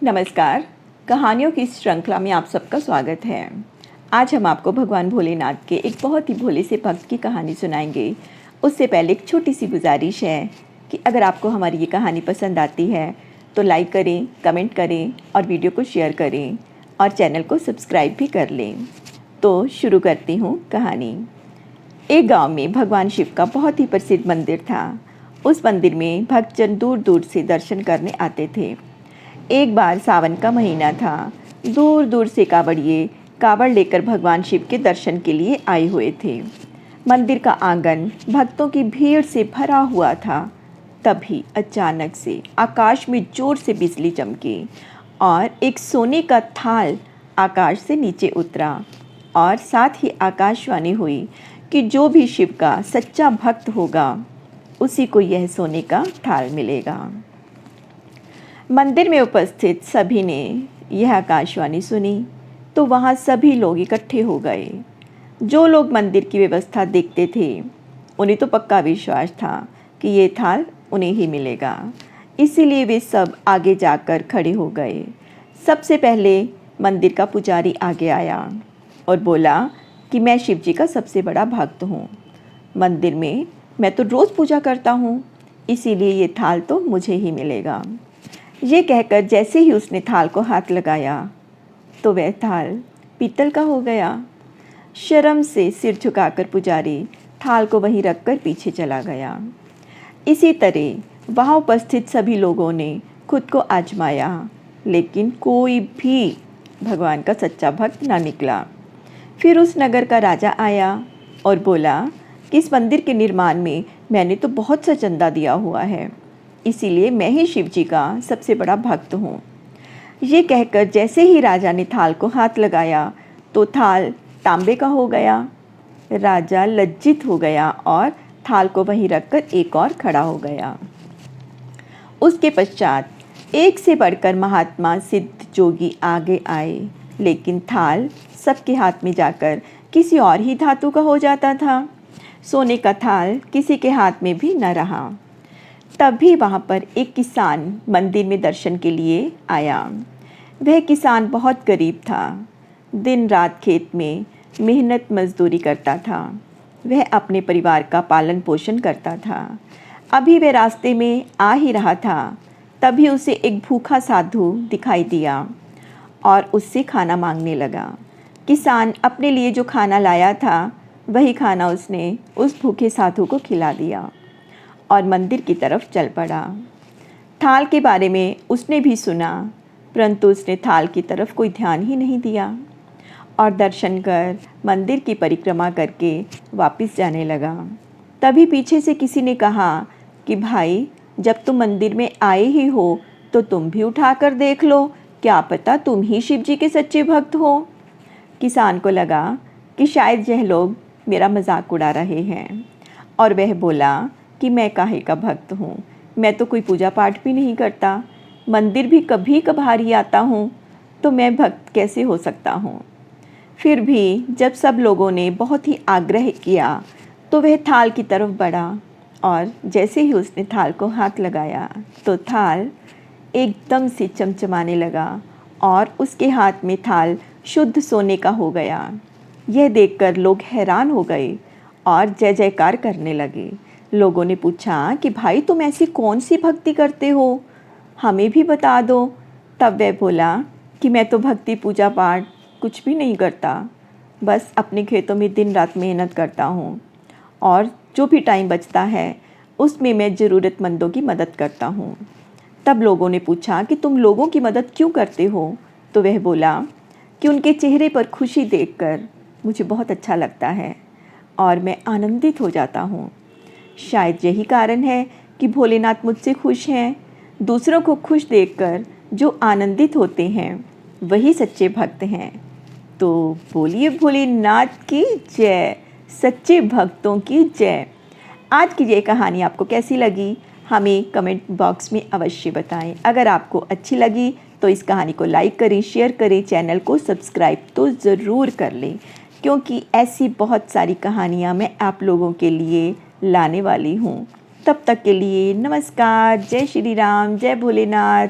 नमस्कार। कहानियों की इस श्रृंखला में आप सबका स्वागत है। आज हम आपको भगवान भोलेनाथ के एक बहुत ही भोले से भक्त की कहानी सुनाएंगे। उससे पहले एक छोटी सी गुजारिश है कि अगर आपको हमारी ये कहानी पसंद आती है तो लाइक करें, कमेंट करें और वीडियो को शेयर करें और चैनल को सब्सक्राइब भी कर लें। तो शुरू करती हूँ कहानी। एक गांव में भगवान शिव का बहुत ही प्रसिद्ध मंदिर था। उस मंदिर में भक्तजन दूर दूर से दर्शन करने आते थे। एक बार सावन का महीना था। दूर दूर से कांवड़िए कांवड़ लेकर भगवान शिव के दर्शन के लिए आए हुए थे। मंदिर का आंगन भक्तों की भीड़ से भरा हुआ था। तभी अचानक से आकाश में जोर से बिजली चमकी और एक सोने का थाल आकाश से नीचे उतरा और साथ ही आकाशवाणी हुई कि जो भी शिव का सच्चा भक्त होगा उसी को यह सोने का थाल मिलेगा। मंदिर में उपस्थित सभी ने यह आकाशवाणी सुनी तो वहाँ सभी लोग इकट्ठे हो गए। जो लोग मंदिर की व्यवस्था देखते थे उन्हें तो पक्का विश्वास था कि ये थाल उन्हें ही मिलेगा, इसीलिए वे सब आगे जाकर खड़े हो गए। सबसे पहले मंदिर का पुजारी आगे आया और बोला कि मैं शिव जी का सबसे बड़ा भक्त हूँ। मंदिर में मैं तो रोज़ पूजा करता हूँ, इसीलिए ये थाल तो मुझे ही मिलेगा। ये कहकर जैसे ही उसने थाल को हाथ लगाया तो वह थाल पीतल का हो गया। शर्म से सिर झुकाकर पुजारी थाल को वहीं रखकर पीछे चला गया। इसी तरह वहाँ उपस्थित सभी लोगों ने खुद को आजमाया, लेकिन कोई भी भगवान का सच्चा भक्त ना निकला। फिर उस नगर का राजा आया और बोला कि इस मंदिर के निर्माण में मैंने तो बहुत सा चंदा दिया हुआ है, इसीलिए मैं ही शिव जी का सबसे बड़ा भक्त हूँ। ये कहकर जैसे ही राजा ने थाल को हाथ लगाया तो थाल तांबे का हो गया। राजा लज्जित हो गया और थाल को वहीं रखकर एक और खड़ा हो गया। उसके पश्चात एक से बढ़कर महात्मा सिद्ध जोगी आगे आए, लेकिन थाल सबके हाथ में जाकर किसी और ही धातु का हो जाता था। सोने का थाल किसी के हाथ में भी न रहा। तभी वहाँ पर एक किसान मंदिर में दर्शन के लिए आया। वह किसान बहुत गरीब था। दिन रात खेत में मेहनत मजदूरी करता था। वह अपने परिवार का पालन पोषण करता था। अभी वह रास्ते में आ ही रहा था, तभी उसे एक भूखा साधु दिखाई दिया और उससे खाना मांगने लगा। किसान अपने लिए जो खाना लाया था वही खाना उसने उस भूखे साधु को खिला दिया और मंदिर की तरफ चल पड़ा। थाल के बारे में उसने भी सुना, परंतु उसने थाल की तरफ कोई ध्यान ही नहीं दिया और दर्शन कर मंदिर की परिक्रमा करके वापस जाने लगा। तभी पीछे से किसी ने कहा कि भाई, जब तुम मंदिर में आए ही हो तो तुम भी उठाकर देख लो, क्या पता तुम ही शिव जी के सच्चे भक्त हो। किसान को लगा कि शायद यह लोग मेरा मजाक उड़ा रहे हैं और वह बोला कि मैं काहे का भक्त हूँ, मैं तो कोई पूजा पाठ भी नहीं करता, मंदिर भी कभी कभार ही आता हूँ, तो मैं भक्त कैसे हो सकता हूँ। फिर भी जब सब लोगों ने बहुत ही आग्रह किया तो वह थाल की तरफ बढ़ा और जैसे ही उसने थाल को हाथ लगाया तो थाल एकदम से चमचमाने लगा और उसके हाथ में थाल शुद्ध सोने का हो गया। यह देखकर लोग हैरान हो गए और जय जयकार करने लगे। लोगों ने पूछा कि भाई, तुम ऐसी कौन सी भक्ति करते हो, हमें भी बता दो। तब वह बोला कि मैं तो भक्ति पूजा पाठ कुछ भी नहीं करता, बस अपने खेतों में दिन रात मेहनत करता हूँ और जो भी टाइम बचता है उसमें मैं ज़रूरतमंदों की मदद करता हूँ। तब लोगों ने पूछा कि तुम लोगों की मदद क्यों करते हो। तो वह बोला कि उनके चेहरे पर खुशी देखकर मुझे बहुत अच्छा लगता है और मैं आनंदित हो जाता हूँ। शायद यही कारण है कि भोलेनाथ मुझसे खुश हैं। दूसरों को खुश देखकर जो आनंदित होते हैं वही सच्चे भक्त हैं। तो बोलिए भोलेनाथ की जय, सच्चे भक्तों की जय। आज की ये कहानी आपको कैसी लगी हमें कमेंट बॉक्स में अवश्य बताएं। अगर आपको अच्छी लगी तो इस कहानी को लाइक करें, शेयर करें, चैनल को सब्सक्राइब तो ज़रूर कर लें, क्योंकि ऐसी बहुत सारी कहानियाँ मैं आप लोगों के लिए लाने वाली हूँ। तब तक के लिए नमस्कार, जय श्री राम, जय भोलेनाथ।